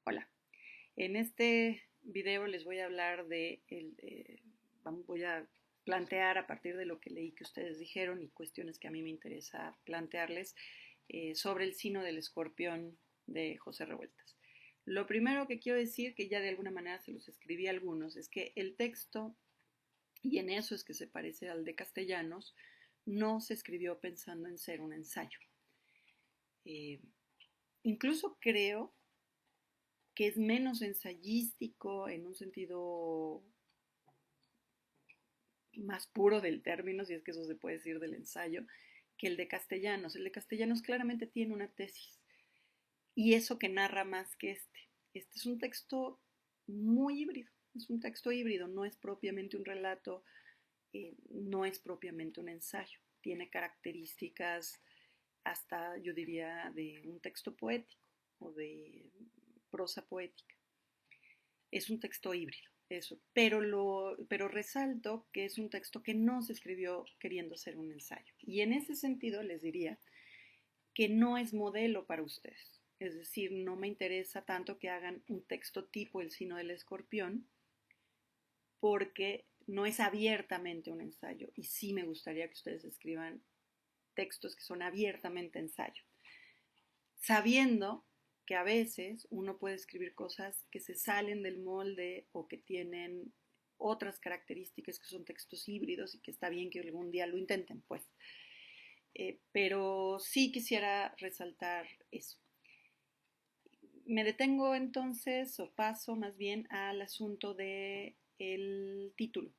Hola, en este video les voy a hablar voy a plantear a partir de lo que leí que ustedes dijeron y cuestiones que a mí me interesa plantearles sobre el signo del escorpión de José Revueltas. Lo primero que quiero decir, que ya de alguna manera se los escribí a algunos, es que el texto, y en eso es que se parece al de Castellanos, no se escribió pensando en ser un ensayo. Eh, Incluso creo que es menos ensayístico en un sentido más puro del término, si es que eso se puede decir del ensayo, que el de Castellanos. El de Castellanos claramente tiene una tesis y eso que narra más que este. Este es un texto muy híbrido, es un texto híbrido, no es propiamente un relato, no es propiamente un ensayo, tiene características hasta yo diría de un texto poético o de prosa poética. Es un texto híbrido, eso. Pero resalto que es un texto que no se escribió queriendo ser un ensayo. Y en ese sentido les diría que no es modelo para ustedes. Es decir, no me interesa tanto que hagan un texto tipo El signo del escorpión, porque no es abiertamente un ensayo. Y sí me gustaría que ustedes escriban textos que son abiertamente ensayo, sabiendo que a veces uno puede escribir cosas que se salen del molde o que tienen otras características que son textos híbridos y que está bien que algún día lo intenten, pues. Pero sí quisiera resaltar eso. Me detengo entonces, o paso más bien al asunto del título.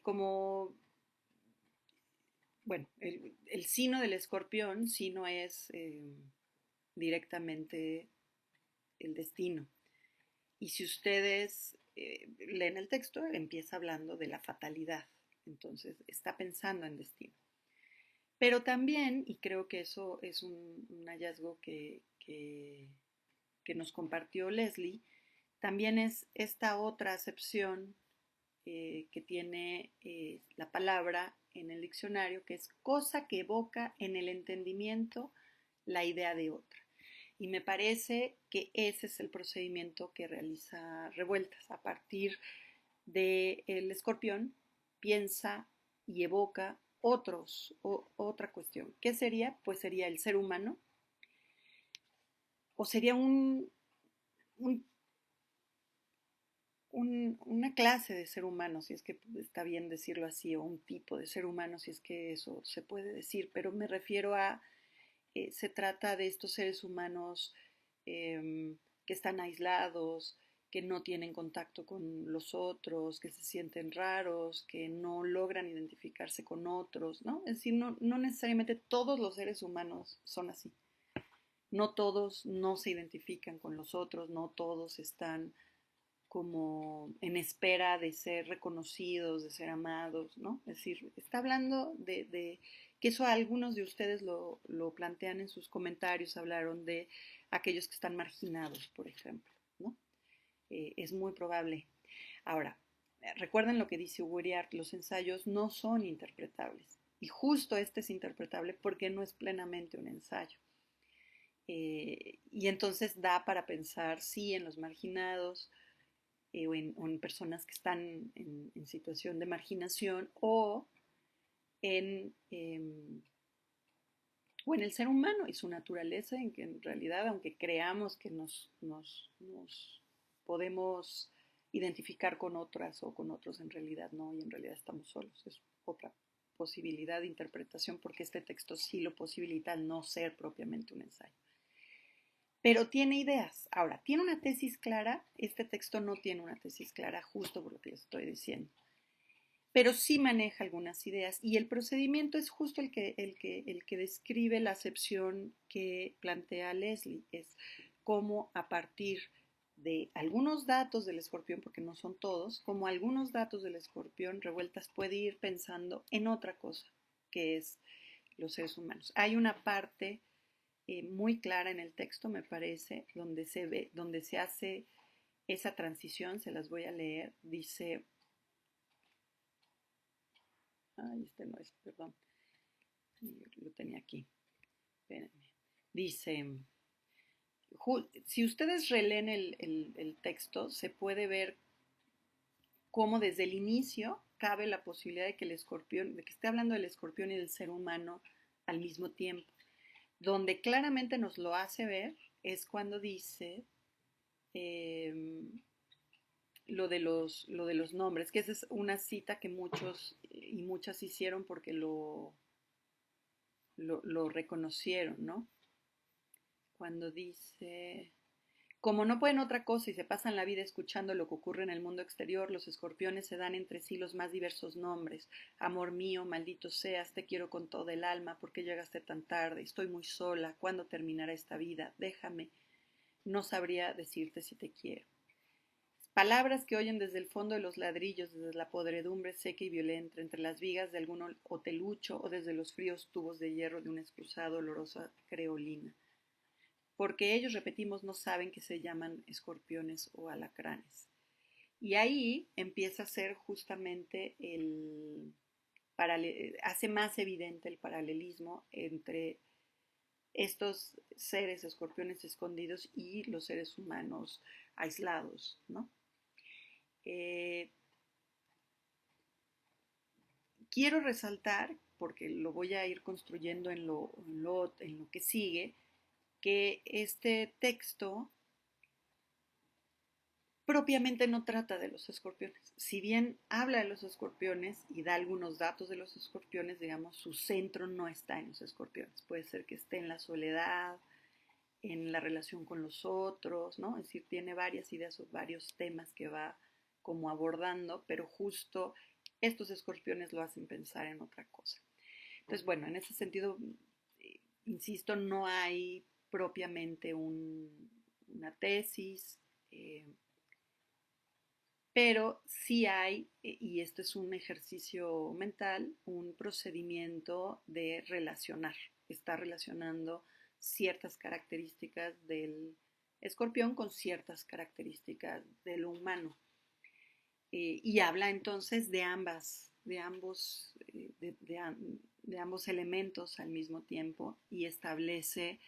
Como, bueno, el sino del escorpión, sino es directamente el destino. Y si ustedes leen el texto, empieza hablando de la fatalidad. Entonces, está pensando en destino. Pero también, y creo que eso es un hallazgo que nos compartió Leslie, también es esta otra acepción que tiene la palabra en el diccionario, que es cosa que evoca en el entendimiento la idea de otra. Y me parece que ese es el procedimiento que realiza Revueltas. A partir del escorpión, piensa y evoca otra cuestión. ¿Qué sería? Pues sería el ser humano, o sería un, una clase de ser humano, si es que está bien decirlo así, o un tipo de ser humano, si es que eso se puede decir, pero me refiero a, se trata de estos seres humanos que están aislados, que no tienen contacto con los otros, que se sienten raros, que no logran identificarse con otros, ¿no? Es decir, no necesariamente todos los seres humanos son así. No todos no se identifican con los otros, no todos están como en espera de ser reconocidos, de ser amados, ¿no? Es decir, está hablando de que eso algunos de ustedes lo plantean en sus comentarios, hablaron de aquellos que están marginados, por ejemplo, ¿no? Es muy probable. Ahora, recuerden lo que dice Uriart, los ensayos no son interpretables. Y justo este es interpretable porque no es plenamente un ensayo. Y entonces da para pensar, sí, en los marginados, o en personas que están en situación de marginación en, o en el ser humano y su naturaleza, en que en realidad, aunque creamos que nos podemos identificar con otras o con otros, en realidad no, y en realidad estamos solos. Es otra posibilidad de interpretación porque este texto sí lo posibilita al no ser propiamente un ensayo. Pero tiene ideas. Ahora, ¿tiene una tesis clara? Este texto no tiene una tesis clara, justo por lo que les estoy diciendo. Pero sí maneja algunas ideas y el procedimiento es justo el que describe la acepción que plantea Leslie. Es cómo a partir de algunos datos del escorpión, porque no son todos, como algunos datos del escorpión Revueltas puede ir pensando en otra cosa, que es los seres humanos. Hay una parte muy clara en el texto, me parece, donde se ve, donde se hace esa transición, se las voy a leer. Dice, ay, este no es, perdón, lo tenía aquí, espérenme. Dice, Si ustedes releen el texto, se puede ver cómo desde el inicio cabe la posibilidad de que el escorpión, de que esté hablando del escorpión y del ser humano al mismo tiempo. Donde claramente nos lo hace ver es cuando dice lo de los nombres, que esa es una cita que muchos y muchas hicieron porque lo reconocieron, ¿no? Cuando dice, como no pueden otra cosa y se pasan la vida escuchando lo que ocurre en el mundo exterior, los escorpiones se dan entre sí los más diversos nombres. Amor mío, maldito seas, te quiero con todo el alma, ¿por qué llegaste tan tarde? Estoy muy sola, ¿cuándo terminará esta vida? Déjame, no sabría decirte si te quiero. Palabras que oyen desde el fondo de los ladrillos, desde la podredumbre seca y violenta, entre las vigas de algún hotelucho o desde los fríos tubos de hierro de una excruzada olorosa creolina. Porque ellos, repetimos, no saben que se llaman escorpiones o alacranes. Y ahí empieza a ser justamente hace más evidente el paralelismo entre estos seres escorpiones escondidos y los seres humanos aislados, ¿no? Quiero resaltar, porque lo voy a ir construyendo en lo que sigue, que este texto propiamente no trata de los escorpiones. Si bien habla de los escorpiones y da algunos datos de los escorpiones, digamos, su centro no está en los escorpiones. Puede ser que esté en la soledad, en la relación con los otros, ¿no? Es decir, tiene varias ideas o varios temas que va como abordando, pero justo estos escorpiones lo hacen pensar en otra cosa. Entonces, bueno, en ese sentido, insisto, no hay propiamente una tesis, pero sí hay, y esto es un ejercicio mental, un procedimiento de relacionar. Está relacionando ciertas características del escorpión con ciertas características del humano. Y habla entonces de ambos elementos al mismo tiempo y establece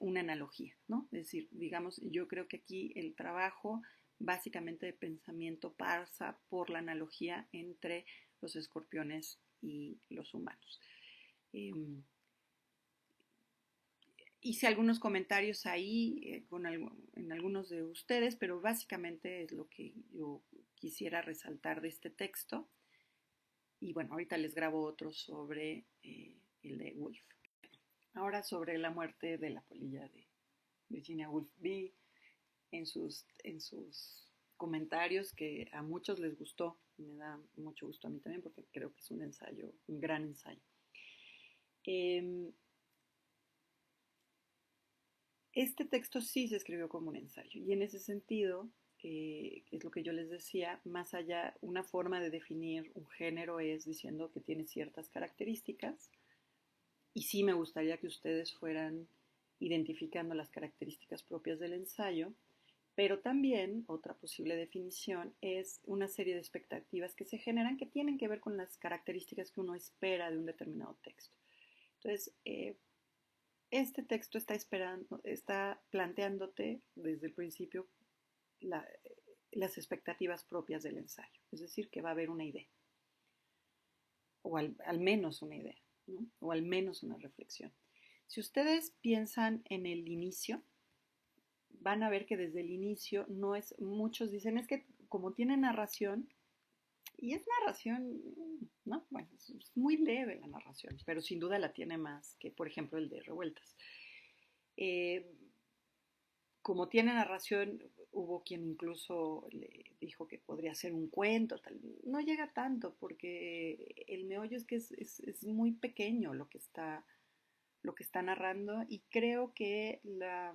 una analogía, ¿no? Es decir, digamos, yo creo que aquí el trabajo básicamente de pensamiento pasa por la analogía entre los escorpiones y los humanos. Hice algunos comentarios ahí en algunos de ustedes, pero básicamente es lo que yo quisiera resaltar de este texto. Y bueno, ahorita les grabo otro sobre el de Woolf. Ahora sobre la muerte de la polilla de Virginia Woolf. Vi en sus comentarios que a muchos les gustó. Me da mucho gusto a mí también porque creo que es un ensayo, un gran ensayo. Este texto sí se escribió como un ensayo y en ese sentido, es lo que yo les decía, más allá, una forma de definir un género es diciendo que tiene ciertas características y sí me gustaría que ustedes fueran identificando las características propias del ensayo, pero también otra posible definición es una serie de expectativas que se generan que tienen que ver con las características que uno espera de un determinado texto. Entonces, este texto está planteándote desde el principio las expectativas propias del ensayo, es decir, que va a haber una idea, o al menos una idea, ¿no? O al menos una reflexión. Si ustedes piensan en el inicio, van a ver que desde el inicio no es, muchos dicen, es que como tiene narración, y es narración, ¿no? Bueno, es muy leve la narración, pero sin duda la tiene más que, por ejemplo, el de Revueltas. Eh, como tiene narración, hubo quien incluso le dijo que podría ser un cuento, tal. No llega tanto porque el meollo es que es muy pequeño lo que está narrando y creo que la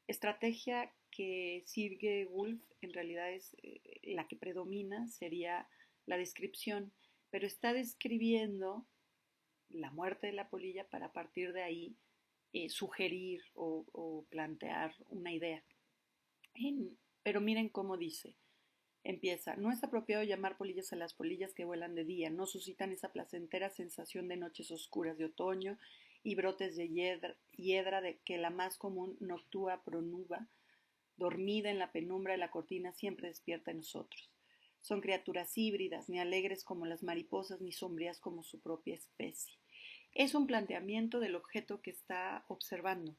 estrategia que sigue Woolf en realidad es la que predomina, sería la descripción, pero está describiendo la muerte de la polilla para a partir de ahí sugerir o plantear una idea. Pero miren cómo dice. Empieza, no es apropiado llamar polillas a las polillas que vuelan de día, no suscitan esa placentera sensación de noches oscuras de otoño y brotes de hiedra de que la más común noctua pronuba, dormida en la penumbra de la cortina, siempre despierta en nosotros. Son criaturas híbridas, ni alegres como las mariposas, ni sombrías como su propia especie. Es un planteamiento del objeto que está observando.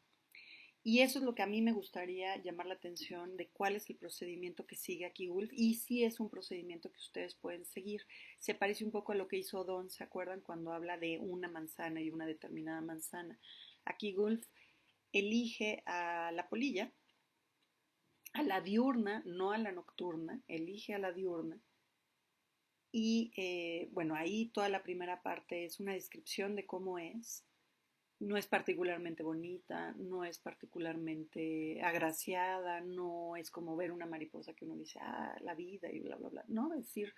Y eso es lo que a mí me gustaría llamar la atención de cuál es el procedimiento que sigue aquí Woolf y si es un procedimiento que ustedes pueden seguir. Se parece un poco a lo que hizo Don, ¿se acuerdan? Cuando habla de una manzana y una determinada manzana. Aquí Woolf elige a la polilla, a la diurna, no a la nocturna, elige a la diurna. Y bueno, ahí toda la primera parte es una descripción de cómo es. No es particularmente bonita, no es particularmente agraciada, no es como ver una mariposa que uno dice, ah, la vida y bla, bla, bla. No, es decir,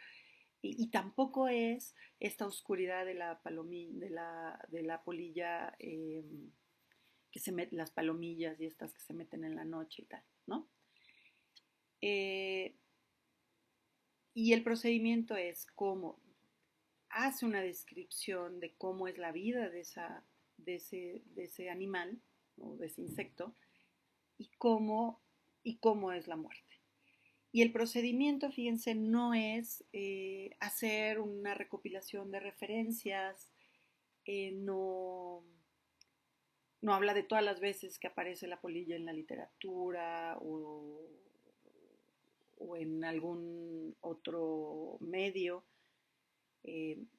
y tampoco es esta oscuridad de la palomilla, de la polilla, que se mete, las palomillas y estas que se meten en la noche y tal, ¿no? Eh, y el procedimiento es cómo hace una descripción de cómo es la vida de ese animal o de ese insecto y cómo es la muerte. Y el procedimiento, fíjense, no es hacer una recopilación de referencias, no habla de todas las veces que aparece la polilla en la literatura o en algún otro medio.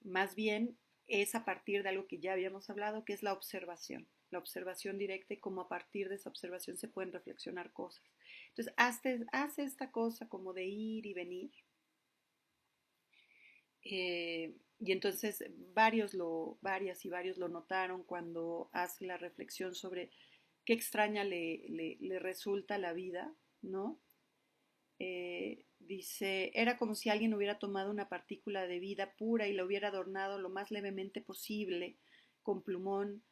Más bien es a partir de algo que ya habíamos hablado, que es la observación directa y cómo a partir de esa observación se pueden reflexionar cosas. Entonces, hace esta cosa como de ir y venir. Y entonces varias y varios lo notaron cuando hace la reflexión sobre qué extraña le resulta la vida, ¿no? Dice, era como si alguien hubiera tomado una partícula de vida pura y la hubiera adornado lo más levemente posible con plumón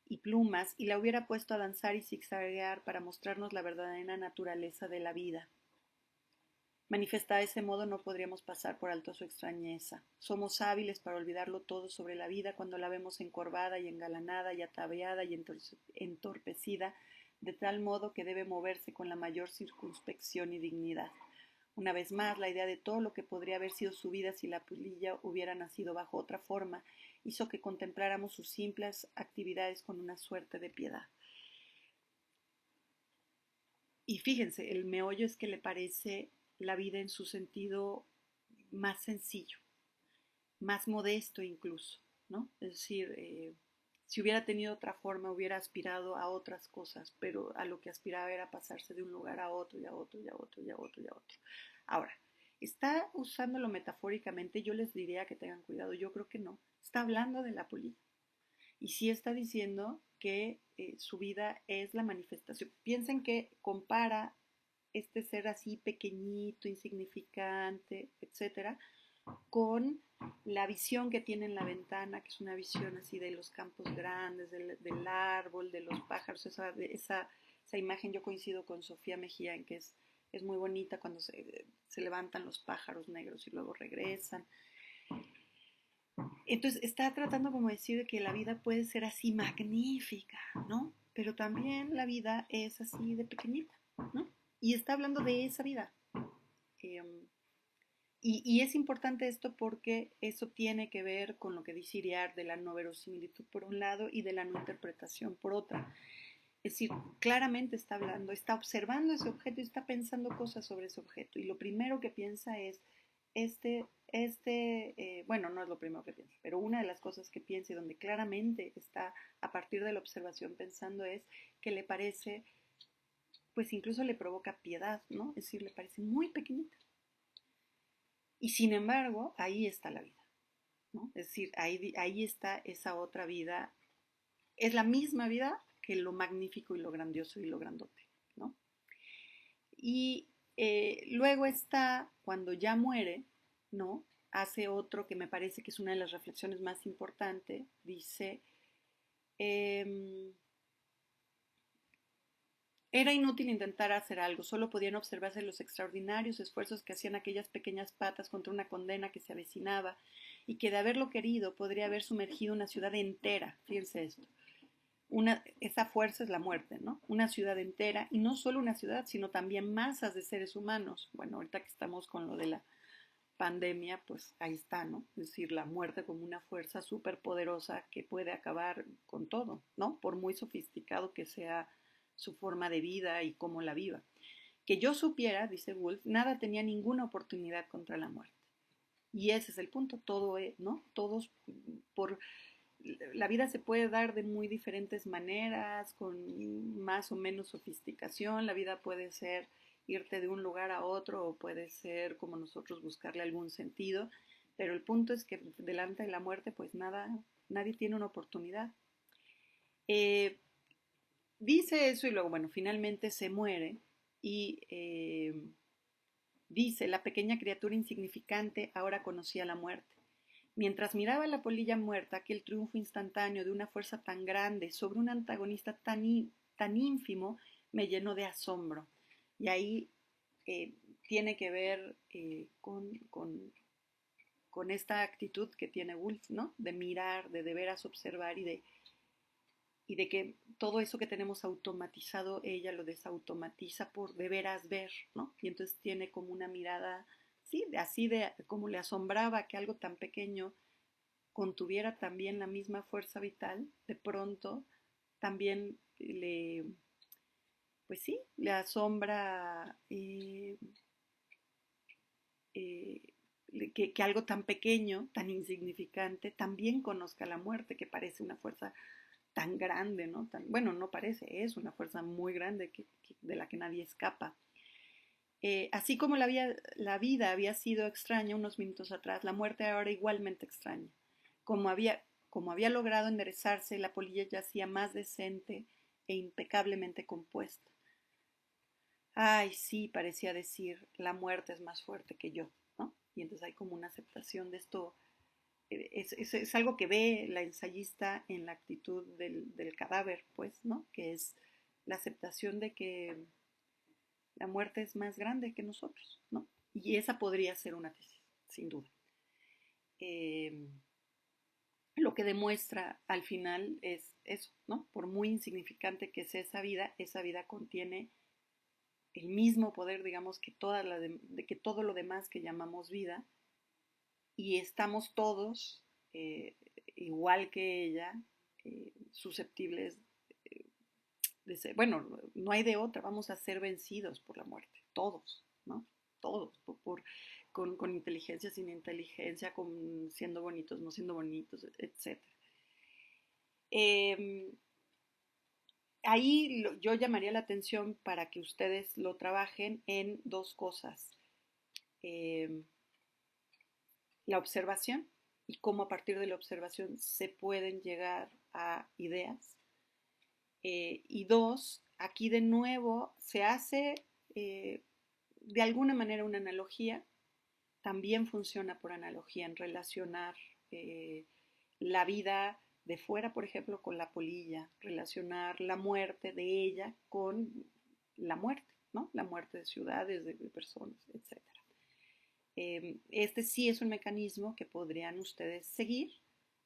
y plumas y la hubiera puesto a danzar y zigzaguear para mostrarnos la verdadera naturaleza de la vida. Manifestada de ese modo no podríamos pasar por alto su extrañeza. Somos hábiles para olvidarlo todo sobre la vida cuando la vemos encorvada y engalanada y ataviada y entorpecida de tal modo que debe moverse con la mayor circunspección y dignidad. Una vez más, la idea de todo lo que podría haber sido su vida si la polilla hubiera nacido bajo otra forma hizo que contempláramos sus simples actividades con una suerte de piedad. Y fíjense, el meollo es que le parece la vida en su sentido más sencillo, más modesto incluso, ¿no? Es decir, si hubiera tenido otra forma, hubiera aspirado a otras cosas, pero a lo que aspiraba era pasarse de un lugar a otro y a otro y a otro y a otro y a otro. Ahora, ¿está usándolo metafóricamente? Yo les diría que tengan cuidado, yo creo que no. Está hablando de la polilla. Y sí está diciendo que su vida es la manifestación. Piensen que compara este ser así pequeñito, insignificante, etcétera, con la visión que tiene en la ventana, que es una visión así de los campos grandes, del árbol, de los pájaros, esa imagen. Yo coincido con Sofía Mejía en que es muy bonita cuando se levantan los pájaros negros y luego regresan. Entonces está tratando como decir que la vida puede ser así magnífica, ¿no? Pero también la vida es así de pequeñita, ¿no? Y está hablando de esa vida. Eh, y es importante esto porque eso tiene que ver con lo que dice Iriart de la no verosimilitud por un lado y de la no interpretación por otra. Es decir, claramente está hablando, está observando ese objeto y está pensando cosas sobre ese objeto. Y lo primero que piensa es, bueno, no es lo primero que piensa, pero una de las cosas que piensa y donde claramente está a partir de la observación pensando es que le parece, pues incluso le provoca piedad, ¿no? Es decir, le parece muy pequeñita. Y sin embargo, ahí está la vida, ¿no? Es decir, ahí está esa otra vida. Es la misma vida que lo magnífico y lo grandioso y lo grandote, ¿no? Y luego está, cuando ya muere, ¿no? Hace otro que me parece que es una de las reflexiones más importantes. Dice, era inútil intentar hacer algo, solo podían observarse los extraordinarios esfuerzos que hacían aquellas pequeñas patas contra una condena que se avecinaba y que de haberlo querido podría haber sumergido una ciudad entera, fíjense esto, esa fuerza es la muerte, ¿no? Una ciudad entera, y no solo una ciudad, sino también masas de seres humanos. Bueno, ahorita que estamos con lo de la pandemia, pues ahí está, ¿no? Es decir, la muerte como una fuerza súper poderosa que puede acabar con todo, ¿no? Por muy sofisticado que sea su forma de vida y cómo la viva. Que yo supiera, dice Woolf, nada tenía ninguna oportunidad contra la muerte. Y ese es el punto, todo es, ¿no? Todos por la vida se puede dar de muy diferentes maneras, con más o menos sofisticación. La vida puede ser irte de un lugar a otro o puede ser como nosotros buscarle algún sentido, pero el punto es que delante de la muerte pues nadie tiene una oportunidad. Eh, Dice eso y luego, bueno, finalmente se muere y dice, la pequeña criatura insignificante ahora conocía la muerte. Mientras miraba la polilla muerta, aquel triunfo instantáneo de una fuerza tan grande sobre un antagonista tan ínfimo me llenó de asombro. Y ahí tiene que ver con esta actitud que tiene Woolf, ¿no? De mirar, de veras observar y de que todo eso que tenemos automatizado, ella lo desautomatiza por de veras ver, ¿no? Y entonces tiene como una mirada, sí, así de como le asombraba que algo tan pequeño contuviera también la misma fuerza vital, de pronto también pues sí, le asombra eh, que algo tan pequeño, tan insignificante, también conozca la muerte, que parece una fuerza tan grande, ¿no? Bueno, no parece, es una fuerza muy grande de la que nadie escapa. Así como la vida había sido extraña unos minutos atrás, la muerte ahora igualmente extraña. Como había, como había logrado enderezarse, la polilla yacía más decente e impecablemente compuesta. Ay, sí, parecía decir, la muerte es más fuerte que yo, ¿no? Y entonces hay como una aceptación de esto. Es algo que ve la ensayista en la actitud del cadáver, pues, ¿no? Que es la aceptación de que la muerte es más grande que nosotros, ¿no? Y esa podría ser una tesis, sin duda. Eh, lo que demuestra al final es eso, ¿no? Por muy insignificante que sea esa vida contiene el mismo poder, digamos, que todo lo demás que llamamos vida, y estamos todos, igual que ella, susceptibles de ser, bueno, no hay de otra, vamos a ser vencidos por la muerte, todos, ¿no? Todos, con inteligencia, sin inteligencia, con siendo bonitos, no siendo bonitos, etc. Eh, Ahí yo llamaría la atención para que ustedes lo trabajen en dos cosas. Eh, la observación y cómo a partir de la observación se pueden llegar a ideas. Y dos, aquí de nuevo se hace de alguna manera una analogía, también funciona por analogía en relacionar la vida de fuera, por ejemplo, con la polilla, relacionar la muerte de ella con la muerte, ¿no? La muerte de ciudades, de personas, etcétera. Este sí es un mecanismo que podrían ustedes seguir,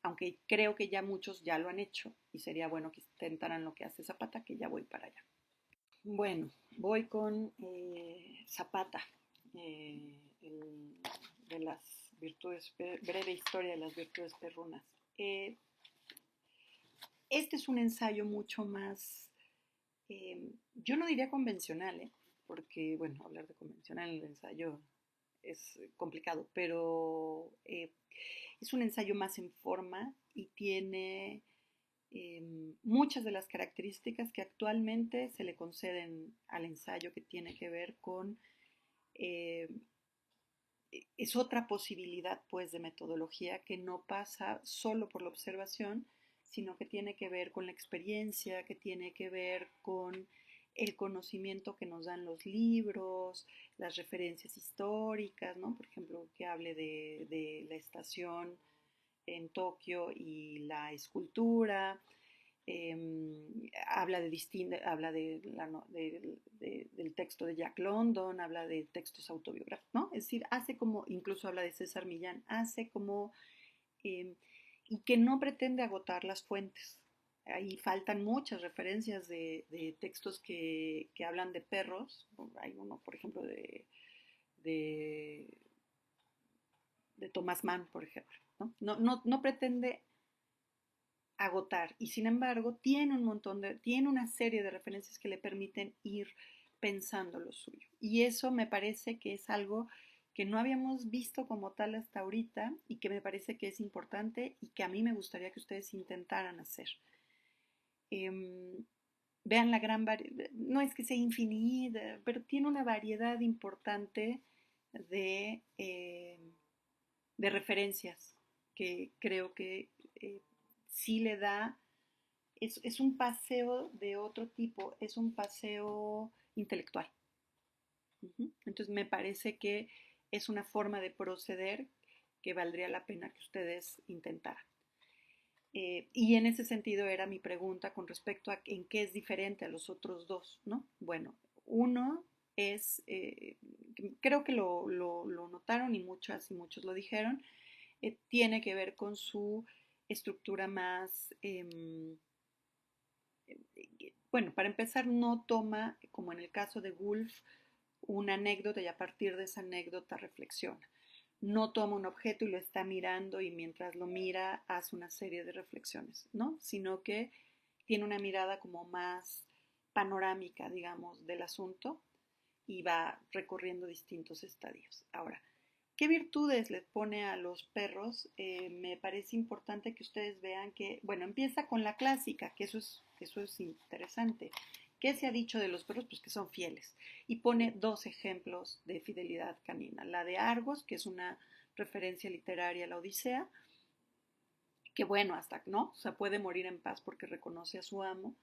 aunque creo que ya muchos ya lo han hecho y sería bueno que intentaran lo que hace Zapata, que ya voy para allá. Bueno, voy con Zapata, de las virtudes, breve historia de las virtudes perrunas. Este es un ensayo mucho más, yo no diría convencional, porque, bueno, hablar de convencional en el ensayo es complicado, pero es un ensayo más en forma y tiene muchas de las características que actualmente se le conceden al ensayo, que tiene que ver con, eh, es otra posibilidad pues de metodología que no pasa solo por la observación, sino que tiene que ver con la experiencia, que tiene que ver con el conocimiento que nos dan los libros, las referencias históricas, ¿no? Por ejemplo, que hable de la estación en Tokio y la escultura. Habla del texto de Jack London, habla de textos autobiográficos, ¿no? Es decir, hace como, incluso habla de César Millán, hace como, eh, y que no pretende agotar las fuentes, Ahí faltan muchas referencias de textos que hablan de perros. Hay uno, por ejemplo, de, de Thomas Mann, por ejemplo. No pretende agotar y sin embargo tiene tiene una serie de referencias que le permiten ir pensando lo suyo. Y eso me parece que es algo que no habíamos visto como tal hasta ahorita y que me parece que es importante y que a mí me gustaría que ustedes intentaran hacer. Vean la gran variedad, no es que sea infinita, pero tiene una variedad importante de, eh, de referencias que creo que sí le da, es un paseo de otro tipo, es un paseo intelectual. Entonces me parece que es una forma de proceder que valdría la pena que ustedes intentaran. Y en ese sentido era mi pregunta con respecto a en qué es diferente a los otros dos, ¿no? Bueno, uno es, creo que lo notaron y muchas y muchos lo dijeron, tiene que ver con su estructura más, bueno, para empezar, no toma, como en el caso de Woolf, una anécdota y a partir de esa anécdota reflexiona. No toma un objeto y lo está mirando y mientras lo mira hace una serie de reflexiones, ¿no? Sino que tiene una mirada como más panorámica, digamos, del asunto y va recorriendo distintos estadios. Ahora, ¿qué virtudes les pone a los perros? Me parece importante que ustedes vean que, bueno, empieza con la clásica, que eso es interesante. ¿Qué se ha dicho de los perros? Pues que son fieles. Y pone dos ejemplos de fidelidad canina. La de Argos, que es una referencia literaria a la Odisea, que bueno, hasta no, o sea, puede morir en paz porque reconoce a su amo.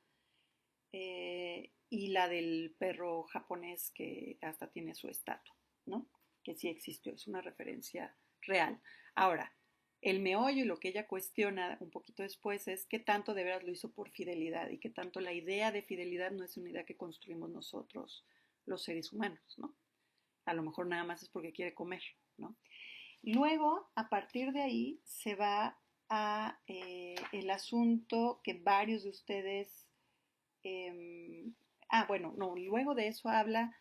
Y la del perro japonés que hasta tiene su estatua, ¿no? Que sí existió, es una referencia real. Ahora, el meollo y lo que ella cuestiona un poquito después es qué tanto de veras lo hizo por fidelidad y qué tanto la idea de fidelidad no es una idea que construimos nosotros, los seres humanos, ¿no? A lo mejor nada más es porque quiere comer, ¿no? Luego, a partir de ahí, se va a el asunto que varios de ustedes bueno, no, luego de eso habla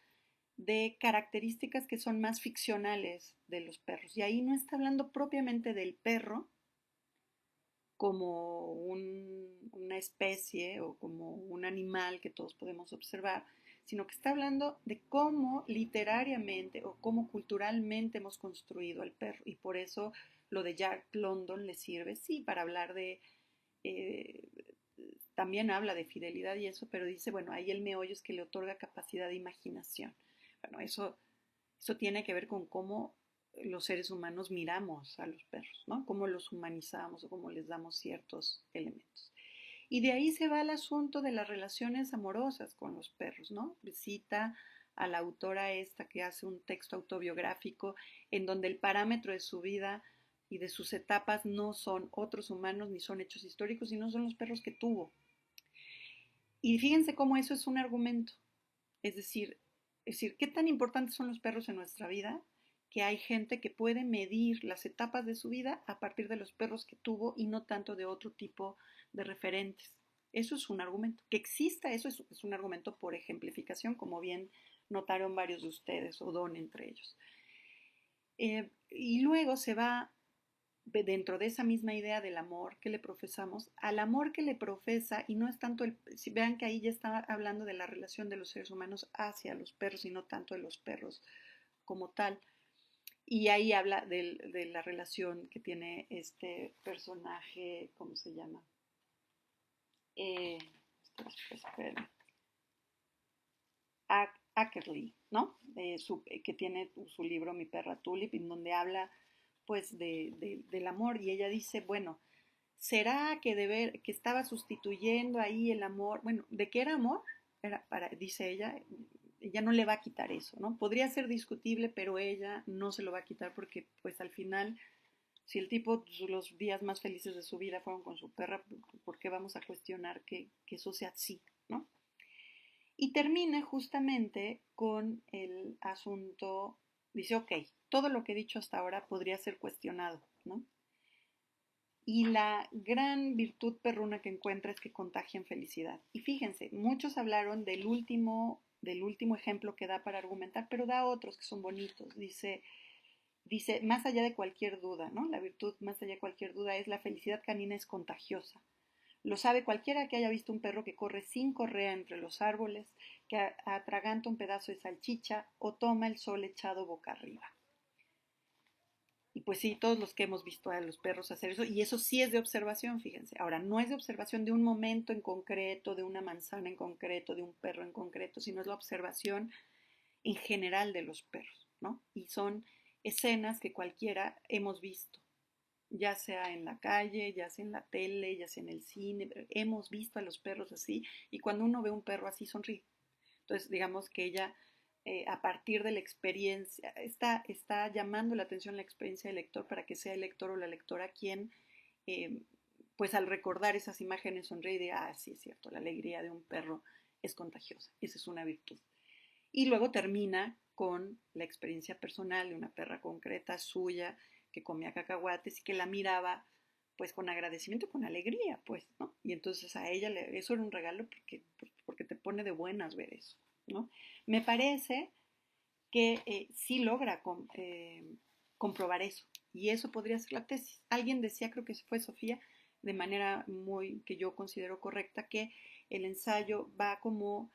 de características que son más ficcionales de los perros. Y ahí no está hablando propiamente del perro como una especie o como un animal que todos podemos observar, sino que está hablando de cómo literariamente o cómo culturalmente hemos construido al perro. Y por eso lo de Jack London le sirve, sí, para hablar de eh, también habla de fidelidad y eso, pero dice, bueno, ahí el meollo es que le otorga capacidad de imaginación. Bueno, eso tiene que ver con cómo los seres humanos miramos a los perros, ¿no? Cómo los humanizamos o cómo les damos ciertos elementos. Y de ahí se va el asunto de las relaciones amorosas con los perros, ¿no? Cita a la autora esta que hace un texto autobiográfico en donde el parámetro de su vida y de sus etapas no son otros humanos ni son hechos históricos, sino son los perros que tuvo. Y fíjense cómo eso es un argumento. Es decir, ¿qué tan importantes son los perros en nuestra vida? Que hay gente que puede medir las etapas de su vida a partir de los perros que tuvo y no tanto de otro tipo de referentes. Eso es un argumento. Que exista eso es un argumento por ejemplificación, como bien notaron varios de ustedes, o Don entre ellos. Y luego se va dentro de esa misma idea del amor que le profesamos, al amor que le profesa, y no es tanto si vean que ahí ya está hablando de la relación de los seres humanos hacia los perros y no tanto de los perros como tal. Y ahí habla de la relación que tiene este personaje, ¿cómo se llama? Eh, espera, Ackerley, ¿no? Que tiene su libro Mi perra Tulip, en donde habla pues del amor y ella dice, bueno, ¿será que estaba sustituyendo ahí el amor? Bueno, ¿de qué era amor? Dice ella no le va a quitar eso, ¿no? Podría ser discutible, pero ella no se lo va a quitar porque pues al final, si el tipo los días más felices de su vida fueron con su perra, ¿por qué vamos a cuestionar que eso sea así, ¿no? Y termina justamente con el asunto, dice, ok, todo lo que he dicho hasta ahora podría ser cuestionado, ¿no? Y la gran virtud perruna que encuentra es que contagian felicidad. Y fíjense, muchos hablaron del último ejemplo que da para argumentar, pero da otros que son bonitos. Dice, más allá de cualquier duda, ¿no? La virtud más allá de cualquier duda es la felicidad canina es contagiosa. Lo sabe cualquiera que haya visto un perro que corre sin correa entre los árboles, que atraganta un pedazo de salchicha o toma el sol echado boca arriba. Y pues sí, todos los que hemos visto a los perros hacer eso, y eso sí es de observación, fíjense. Ahora, no es de observación de un momento en concreto, de una manzana en concreto, de un perro en concreto, sino es la observación en general de los perros, ¿no? Y son escenas que cualquiera hemos visto, ya sea en la calle, ya sea en la tele, ya sea en el cine, hemos visto a los perros así, y cuando uno ve un perro así sonríe. Entonces, digamos que ella, a partir de la experiencia, está llamando la atención la experiencia del lector para que sea el lector o la lectora quien, eh, pues al recordar esas imágenes sonríe y diga, ah, sí es cierto, la alegría de un perro es contagiosa, esa es una virtud. Y luego termina con la experiencia personal de una perra concreta suya que comía cacahuates y que la miraba pues con agradecimiento, con alegría, pues, ¿no? Y entonces a ella eso era un regalo porque te pone de buenas ver eso, ¿no? Me parece que sí logra comprobar eso. Y eso podría ser la tesis. Alguien decía, creo que fue Sofía, de manera muy que yo considero correcta, que el ensayo va como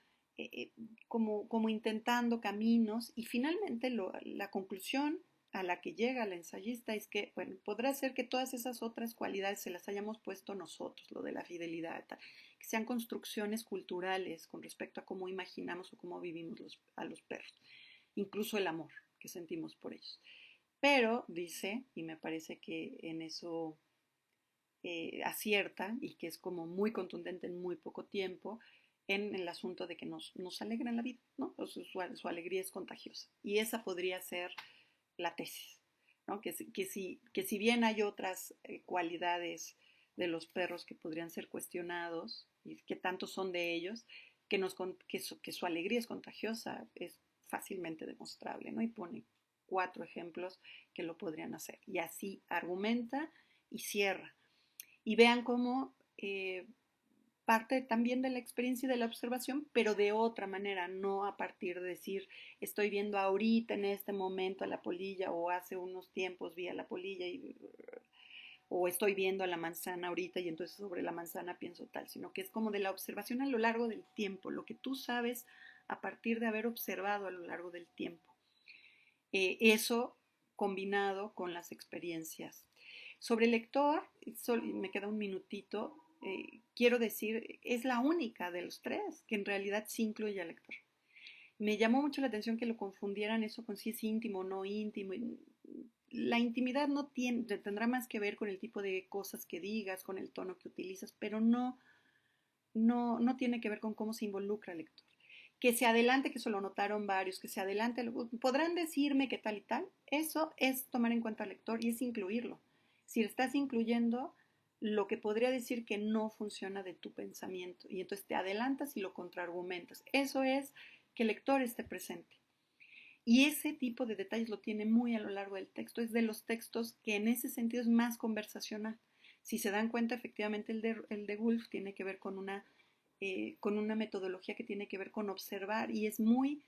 intentando caminos y finalmente la conclusión a la que llega el ensayista es que, bueno, podrá ser que todas esas otras cualidades se las hayamos puesto nosotros, lo de la fidelidad, que sean construcciones culturales con respecto a cómo imaginamos o cómo vivimos a los perros, incluso el amor que sentimos por ellos. Pero dice, y me parece que en eso acierta y que es como muy contundente en muy poco tiempo, en el asunto de que nos alegra en la vida, ¿no? Su alegría es contagiosa. Y esa podría ser la tesis, ¿no? Que si bien hay otras cualidades de los perros que podrían ser cuestionados y que tantos son de ellos, que su alegría es contagiosa es fácilmente demostrable, ¿no? Y pone 4 ejemplos que lo podrían hacer. Y así argumenta y cierra. Y vean cómo parte también de la experiencia y de la observación, pero de otra manera, no a partir de decir, estoy viendo ahorita en este momento a la polilla o hace unos tiempos vi a la polilla o estoy viendo a la manzana ahorita y entonces sobre la manzana pienso tal, sino que es como de la observación a lo largo del tiempo, lo que tú sabes a partir de haber observado a lo largo del tiempo. Eso combinado con las experiencias. Sobre el lector, me queda un minutito, quiero decir, es la única de los tres que en realidad sí incluye al lector. Me llamó mucho la atención que lo confundieran eso con si es íntimo o no íntimo. La intimidad tendrá más que ver con el tipo de cosas que digas, con el tono que utilizas, pero no tiene que ver con cómo se involucra el lector. Que se adelante, que eso lo notaron varios, que se adelante, podrán decirme que tal y tal, eso es tomar en cuenta al lector y es incluirlo. Si estás incluyendo lo que podría decir que no funciona de tu pensamiento y entonces te adelantas y lo contraargumentas. Eso es que el lector esté presente. Y ese tipo de detalles lo tiene muy a lo largo del texto. Es de los textos que en ese sentido es más conversacional. Si se dan cuenta, efectivamente el de Woolf tiene que ver con una metodología que tiene que ver con observar y es muy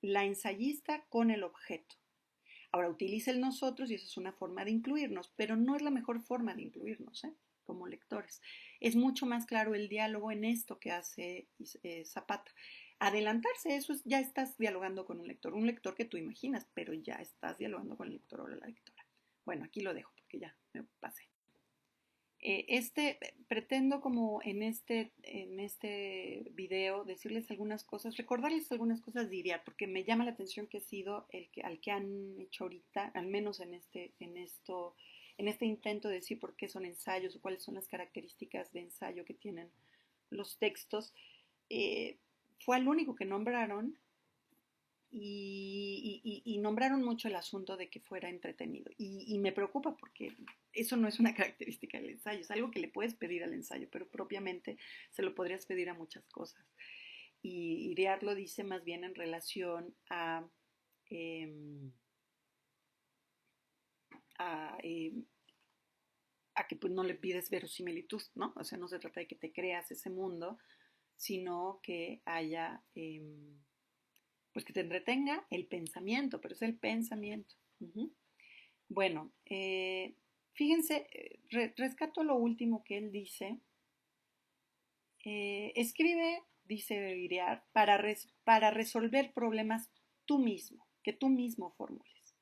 la ensayista con el objeto. Ahora utiliza el nosotros y esa es una forma de incluirnos, pero no es la mejor forma de incluirnos, como lectores. Es mucho más claro el diálogo en esto que hace Zapata. Adelantarse, eso ya estás dialogando con un lector que tú imaginas, pero ya estás dialogando con el lector o la lectora. Bueno, aquí lo dejo porque ya me pasé. Pretendo como en este video decirles algunas cosas, recordarles algunas cosas diría, porque me llama la atención que he sido al que han hecho ahorita, al menos en este intento de decir por qué son ensayos o cuáles son las características de ensayo que tienen los textos, eh, fue al único que nombraron y nombraron mucho el asunto de que fuera entretenido. Y me preocupa porque eso no es una característica del ensayo, es algo que le puedes pedir al ensayo, pero propiamente se lo podrías pedir a muchas cosas. Y Iriart lo dice más bien en relación eh, a a que pues no le pides verosimilitud, ¿no? O sea, no se trata de que te creas ese mundo, sino que haya, pues que te entretenga el pensamiento, pero es el pensamiento. Uh-huh. Bueno, fíjense, rescato lo último que él dice. Escribe, dice Iriart, para resolver problemas tú mismo, que tú mismo formules.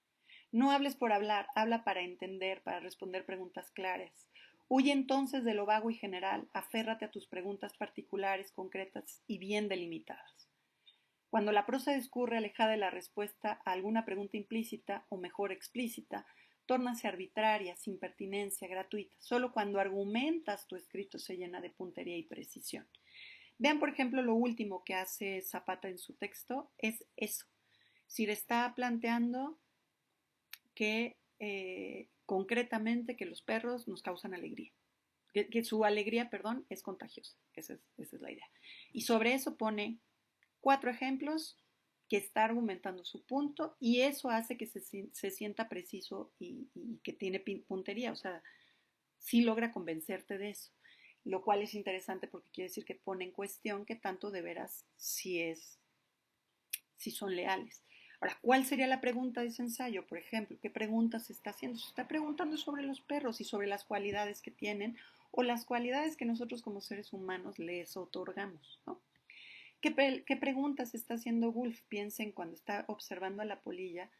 No hables por hablar, habla para entender, para responder preguntas claras. Huye entonces de lo vago y general, aférrate a tus preguntas particulares, concretas y bien delimitadas. Cuando la prosa discurre alejada de la respuesta a alguna pregunta implícita, o mejor explícita, tórnase arbitraria, sin pertinencia, gratuita. Solo cuando argumentas tu escrito se llena de puntería y precisión. Vean, por ejemplo, lo último que hace Zapata en su texto es eso. Si le está planteando que concretamente que los perros nos causan alegría. Que su alegría, perdón, es contagiosa. Esa es la idea. Y sobre eso pone 4 ejemplos que está argumentando su punto y eso hace que se sienta preciso y que tiene puntería, o sea, sí logra convencerte de eso, lo cual es interesante porque quiere decir que pone en cuestión que tanto de veras si son leales. Ahora, ¿cuál sería la pregunta de ese ensayo? Por ejemplo, ¿qué pregunta se está haciendo? Se está preguntando sobre los perros y sobre las cualidades que tienen o las cualidades que nosotros como seres humanos les otorgamos, ¿no? ¿Qué preguntas está haciendo Wolf? Piensen, cuando está observando a la polilla,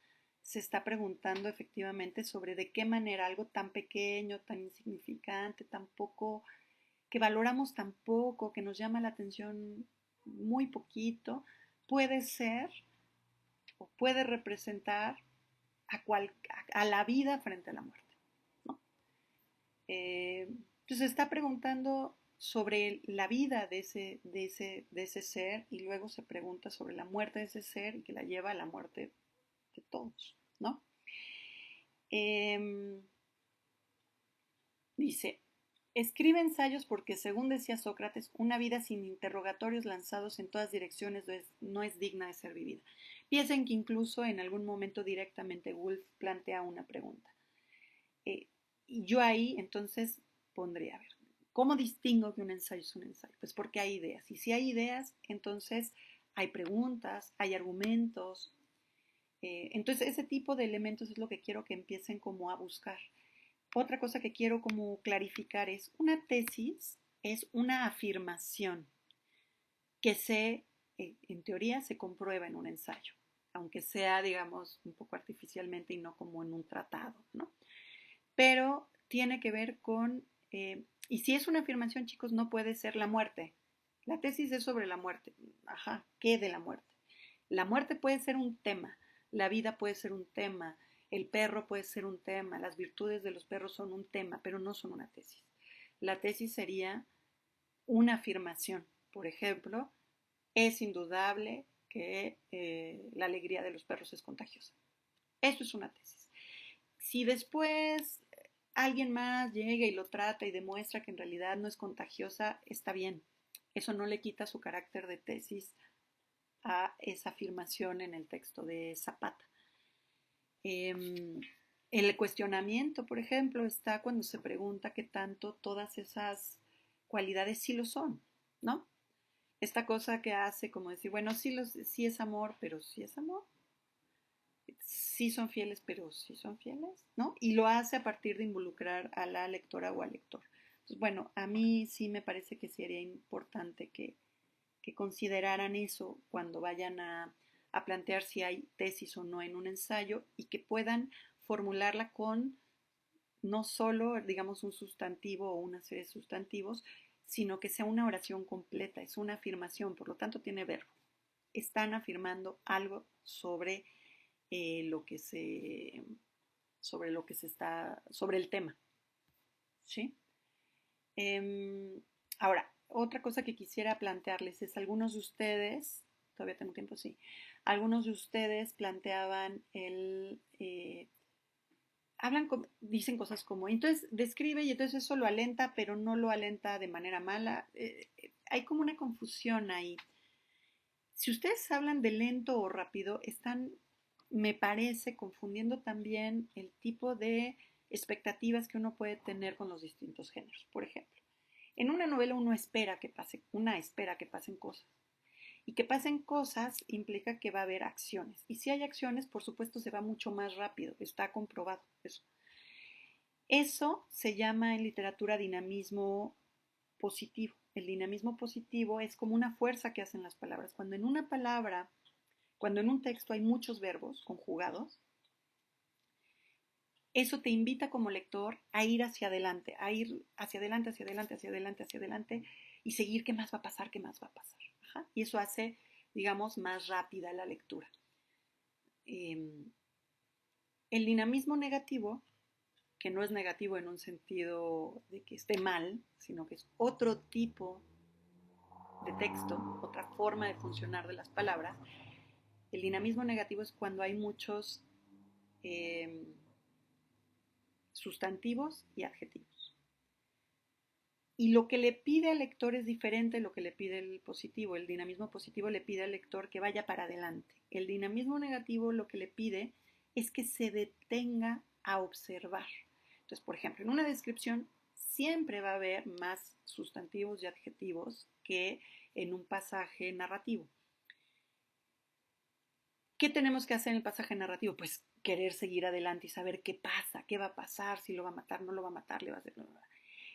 se está preguntando efectivamente sobre de qué manera algo tan pequeño, tan insignificante, tan poco, que valoramos tan poco, que nos llama la atención muy poquito, puede ser o puede representar a la vida frente a la muerte, ¿no? Entonces está preguntando sobre la vida de ese ser y luego se pregunta sobre la muerte de ese ser y que la lleva a la muerte de todos, ¿no? Eh, Dice, escribe ensayos porque, según decía Sócrates, una vida sin interrogatorios lanzados en todas direcciones no es digna de ser vivida. Piensen que incluso en algún momento directamente Woolf plantea una pregunta. Y yo ahí entonces pondría, a ver, ¿cómo distingo que un ensayo es un ensayo? Pues porque hay ideas. Y si hay ideas, entonces hay preguntas, hay argumentos. Entonces ese tipo de elementos es lo que quiero que empiecen como a buscar. Otra cosa que quiero como clarificar es, una tesis es una afirmación que en teoría se comprueba en un ensayo, aunque sea, digamos, un poco artificialmente y no como en un tratado, ¿no? Pero tiene que ver con, y si es una afirmación, chicos, no puede ser la muerte. La tesis es sobre la muerte. Ajá, ¿qué de la muerte? La muerte puede ser un tema, la vida puede ser un tema, el perro puede ser un tema, las virtudes de los perros son un tema, pero no son una tesis. La tesis sería una afirmación. Por ejemplo, es indudable que la alegría de los perros es contagiosa. Eso es una tesis. Si después alguien más llega y lo trata y demuestra que en realidad no es contagiosa, está bien. Eso no le quita su carácter de tesis a esa afirmación en el texto de Zapata. El cuestionamiento, por ejemplo, está cuando se pregunta qué tanto todas esas cualidades sí lo son, ¿no? Esta cosa que hace como decir, bueno, sí es amor, pero sí es amor. Sí son fieles, pero sí son fieles, ¿no? Y lo hace a partir de involucrar a la lectora o al lector. Entonces, bueno, a mí sí me parece que sería importante que consideraran eso cuando vayan a plantear si hay tesis o no en un ensayo y que puedan formularla con no solo, digamos, un sustantivo o una serie de sustantivos, sino que sea una oración completa, es una afirmación, por lo tanto tiene verbo. Están afirmando algo lo que se, sobre lo que se está, sobre el tema, ¿sí? Ahora, otra cosa que quisiera plantearles es, algunos de ustedes, todavía tengo tiempo, sí, algunos de ustedes planteaban dicen cosas como, entonces describe y entonces eso lo alenta, pero no lo alenta de manera mala. Hay como una confusión ahí. Si ustedes hablan de lento o rápido, están, me parece, confundiendo también el tipo de expectativas que uno puede tener con los distintos géneros. Por ejemplo, en una novela uno espera que pasen cosas. Y que pasen cosas implica que va a haber acciones. Y si hay acciones, por supuesto, se va mucho más rápido. Está comprobado eso. Eso se llama en literatura dinamismo positivo. El dinamismo positivo es como una fuerza que hacen las palabras. Cuando en una palabra, cuando en un texto hay muchos verbos conjugados, eso te invita como lector a ir hacia adelante, hacia adelante y seguir qué más va a pasar, qué más va a pasar. Ajá. Y eso hace, digamos, más rápida la lectura. El dinamismo negativo, que no es negativo en un sentido de que esté mal, sino que es otro tipo de texto, otra forma de funcionar de las palabras. El dinamismo negativo es cuando hay muchos sustantivos y adjetivos. Y lo que le pide al lector es diferente de lo que le pide el positivo. El dinamismo positivo le pide al lector que vaya para adelante. El dinamismo negativo lo que le pide es que se detenga a observar. Entonces, por ejemplo, en una descripción siempre va a haber más sustantivos y adjetivos que en un pasaje narrativo. ¿Qué tenemos que hacer en el pasaje narrativo? Pues querer seguir adelante y saber qué pasa, qué va a pasar, si lo va a matar, no lo va a matar, le va a hacer...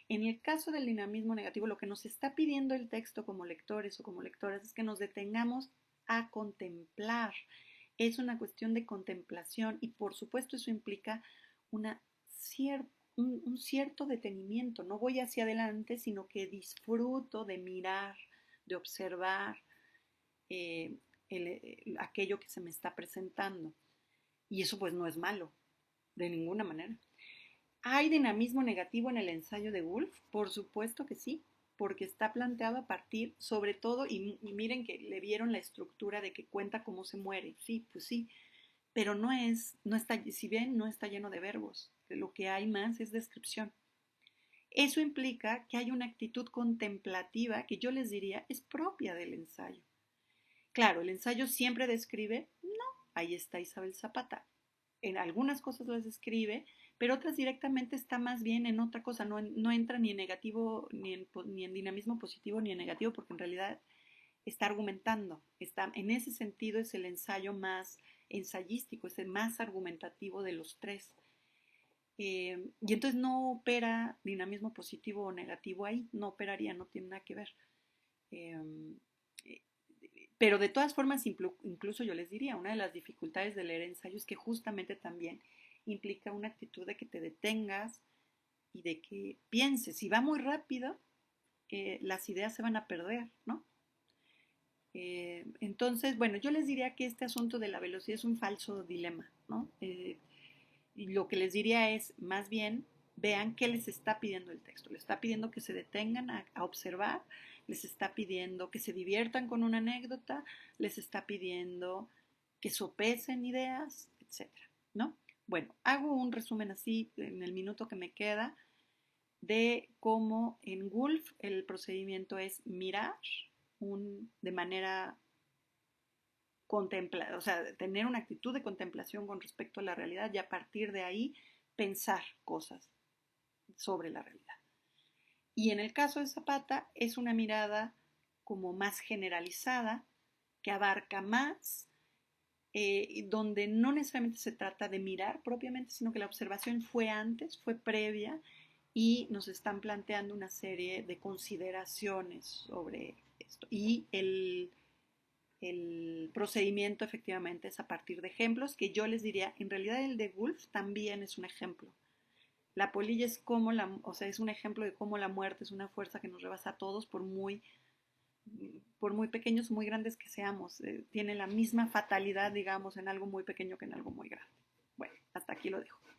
En el caso del dinamismo negativo, lo que nos está pidiendo el texto como lectores o como lectoras es que nos detengamos a contemplar. Es una cuestión de contemplación y por supuesto eso implica un cierto detenimiento. No voy hacia adelante, sino que disfruto de mirar, de observar aquello que se me está presentando. Y eso pues no es malo, de ninguna manera. ¿Hay dinamismo negativo en el ensayo de Woolf? Por supuesto que sí, porque está planteado a partir, sobre todo, y miren que le vieron la estructura de que cuenta cómo se muere. Sí, pues sí, pero no está, si bien no está lleno de verbos, lo que hay más es descripción. Eso implica que hay una actitud contemplativa que yo les diría es propia del ensayo. Claro, el ensayo siempre describe, no, ahí está Isabel Zapata. En algunas cosas las describe, pero otras directamente está más bien en otra cosa, no entra ni en negativo, ni en dinamismo positivo, ni en negativo, porque en realidad está argumentando. En ese sentido es el ensayo más ensayístico, es el más argumentativo de los tres. Y entonces no opera dinamismo positivo o negativo ahí, no operaría, no tiene nada que ver. Eh, pero de todas formas, incluso yo les diría, una de las dificultades de leer ensayo es que justamente también implica una actitud de que te detengas y de que pienses. Si va muy rápido, las ideas se van a perder, ¿no? Entonces, bueno, yo les diría que este asunto de la velocidad es un falso dilema, ¿no? Y lo que les diría es, más bien, vean qué les está pidiendo el texto. Les está pidiendo que se detengan a observar, les está pidiendo que se diviertan con una anécdota, les está pidiendo que sopesen ideas, etcétera, ¿no? Bueno, hago un resumen así en el minuto que me queda de cómo en Woolf el procedimiento es mirar de manera contemplada, o sea, tener una actitud de contemplación con respecto a la realidad y a partir de ahí pensar cosas sobre la realidad. Y en el caso de Zapata es una mirada como más generalizada, que abarca más, donde no necesariamente se trata de mirar propiamente, sino que la observación fue antes, fue previa, y nos están planteando una serie de consideraciones sobre esto. Y el procedimiento efectivamente es a partir de ejemplos que yo les diría, en realidad el de Woolf también es un ejemplo. La polilla es como es un ejemplo de cómo la muerte es una fuerza que nos rebasa a todos por muy pequeños o muy grandes que seamos. Tiene la misma fatalidad, digamos, en algo muy pequeño que en algo muy grande. Bueno, hasta aquí lo dejo.